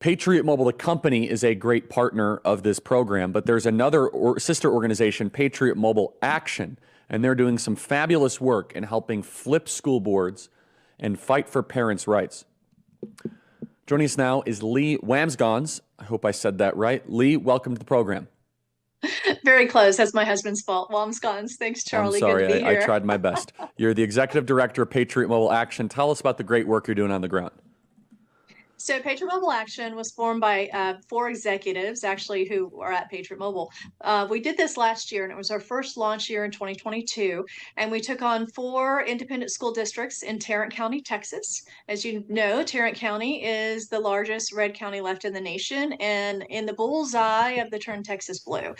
Patriot Mobile, the company, is a great partner of this program, but there's another sister organization, Patriot Mobile Action, and they're doing some fabulous work in helping flip school boards and fight for parents' rights. Joining us now is Lee Wambsganss. I hope I said that right. Lee, welcome to the program. Very close. That's my husband's fault. Wambsganss. Thanks, I'm Charlie. Good to sorry, be I here. tried my best. You're the executive director of Patriot Mobile Action. Tell us about the great work you're doing on the ground. So Patriot Mobile Action was formed by four executives, actually, who are at Patriot Mobile. We did this last year, and it was our first launch year in 2022. And we took on four independent school districts in Tarrant County, Texas. As you know, Tarrant County is the largest red county left in the nation and in the bullseye of the term Texas Blue.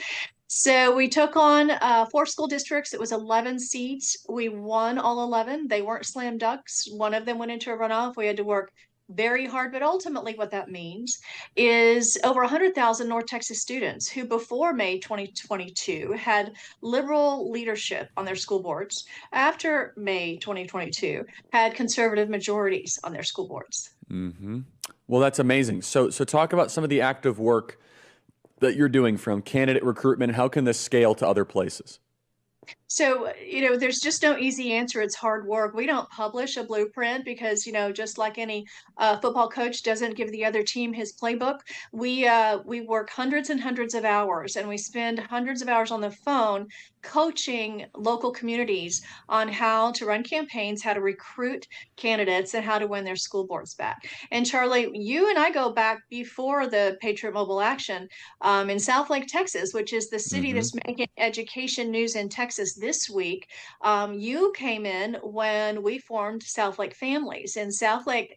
So we took on four school districts. It was 11 seats. We won all 11. They weren't slam dunks. One of them went into a runoff. We had to work very hard, but ultimately what that means is over 100,000 North Texas students who before May 2022 had liberal leadership on their school boards, after May 2022 had conservative majorities on their school boards. Mm-hmm. Well, that's amazing. So talk about some of the active work that you're doing from candidate recruitment, and how can this scale to other places? So, there's just no easy answer. It's hard work. We don't publish a blueprint because, just like any football coach doesn't give the other team his playbook, we work hundreds and hundreds of hours, and we spend hundreds of hours on the phone coaching local communities on how to run campaigns, how to recruit candidates, and how to win their school boards back. And Charlie, you and I go back before the Patriot Mobile Action in Southlake, Texas, which is the city that's making education news in Texas this week. You came in when we formed Southlake Families, and Southlake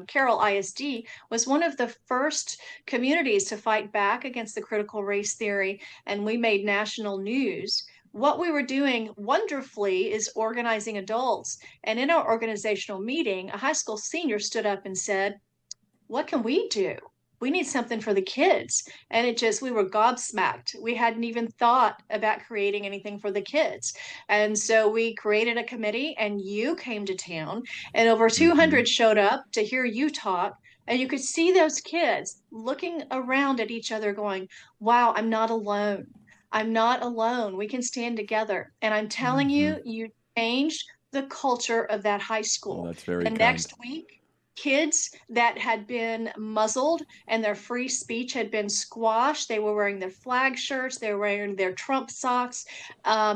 Carroll ISD was one of the first communities to fight back against the critical race theory, and we made national news. What we were doing wonderfully is organizing adults. And in our organizational meeting, a high school senior stood up and said, "What can we do? We need something for the kids." And we were gobsmacked. We hadn't even thought about creating anything for the kids. And so we created a committee, and you came to town, and over 200 showed up to hear you talk. And you could see those kids looking around at each other going, "Wow, I'm not alone. I'm not alone. We can stand together." And I'm telling you, you changed the culture of that high school. Well, that's very The kind. next week, kids that had been muzzled and their free speech had been squashed, they were wearing their flag shirts, they were wearing their Trump socks.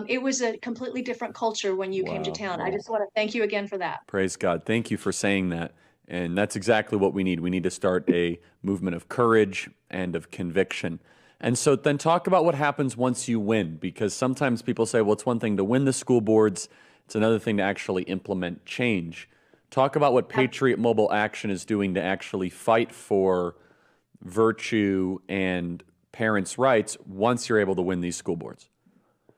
It was a completely different culture when you came to town. I just want to thank you again for that. Praise God. Thank you for saying that. And that's exactly what we need. We need to start a movement of courage and of conviction. And so then talk about what happens once you win, because sometimes people say, well, it's one thing to win the school boards, it's another thing to actually implement change. Talk about what Patriot Mobile Action is doing to actually fight for virtue and parents' rights once you're able to win these school boards.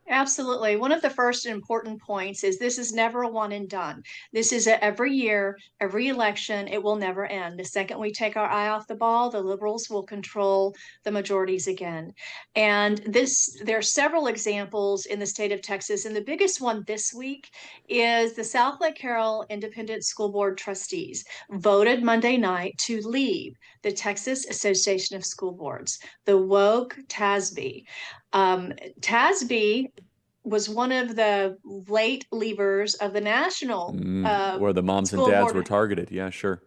Absolutely. One of the first important points is this is never a one and done. This is every year, every election, it will never end. The second we take our eye off the ball, the liberals will control the majorities again. And there are several examples in the state of Texas. And the biggest one this week is the Southlake Carroll Independent School Board trustees voted Monday night to leave the Texas Association of School Boards, the woke TASB. TASB was one of the late leavers of the national where the moms and dads were targeted. Yeah, sure.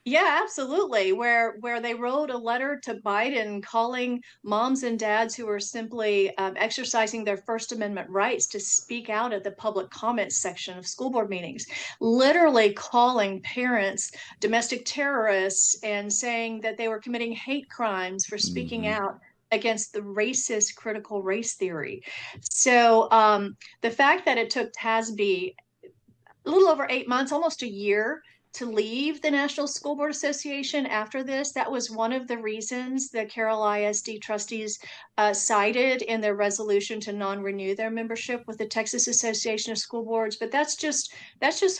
Yeah, absolutely. Where they wrote a letter to Biden calling moms and dads who were simply exercising their First Amendment rights to speak out at the public comments section of school board meetings, literally calling parents domestic terrorists and saying that they were committing hate crimes for speaking out against the racist critical race theory. So the fact that it took TASB a little over 8 months, almost a year, to leave the National School Board Association after this, that was one of the reasons the Carroll ISD trustees cited in their resolution to non-renew their membership with the Texas Association of School Boards. But that's just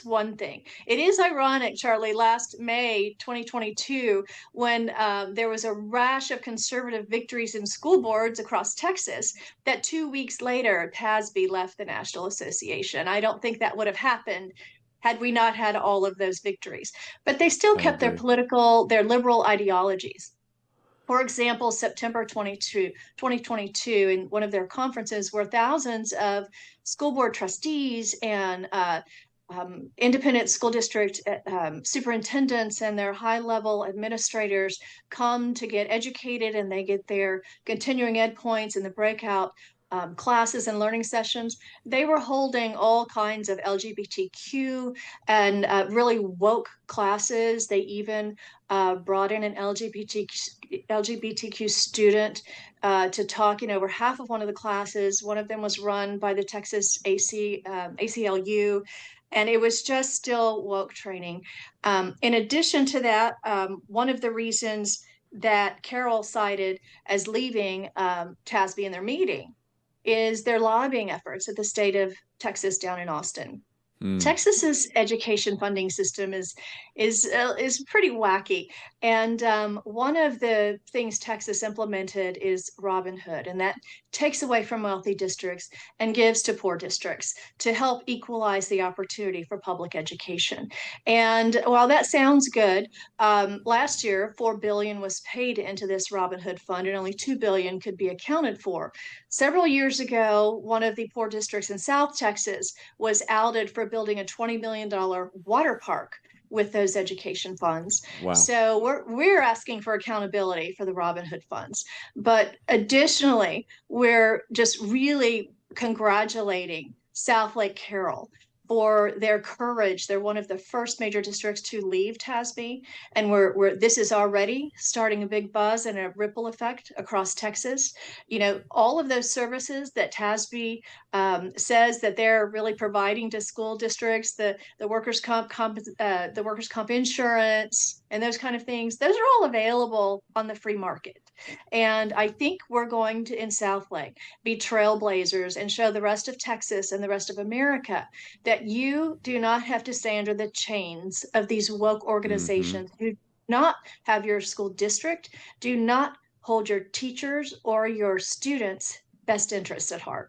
one thing. It is ironic, Charlie, last May 2022, when there was a rash of conservative victories in school boards across Texas, that 2 weeks later, TASB left the National Association. I don't think that would have happened had we not had all of those victories. But they still kept their liberal ideologies. For example, September 2022, in one of their conferences, where thousands of school board trustees and independent school district superintendents and their high level administrators come to get educated, and they get their continuing ed points in the breakout classes and learning sessions. They were holding all kinds of LGBTQ and really woke classes. They even brought in an LGBTQ student to talk. Over half of one of the classes, one of them was run by the Texas ACLU, and it was just still woke training. In addition to that, one of the reasons that Carol cited as leaving TASB in their meeting is their lobbying efforts at the state of Texas down in Austin. Mm. Texas's education funding system is pretty wacky, and one of the things Texas implemented is Robin Hood, and that takes away from wealthy districts and gives to poor districts to help equalize the opportunity for public education. And while that sounds good, last year $4 billion was paid into this Robin Hood fund, and only $2 billion could be accounted for. Several years ago, one of the poor districts in South Texas was outed for building a $20 million water park with those education funds. Wow. So we're asking for accountability for the Robin Hood funds. But additionally, we're just really congratulating South Lake Carroll for their courage. They're one of the first major districts to leave TASB, and this is already starting a big buzz and a ripple effect across Texas. All of those services that TASB says that they're really providing to school districts, the workers' comp insurance, and those kind of things, those are all available on the free market. And I think we're going to, in South Lake, be trailblazers and show the rest of Texas and the rest of America that you do not have to stay under the chains of these woke organizations who do not have your school district, do not hold your teachers or your students' best interests at heart.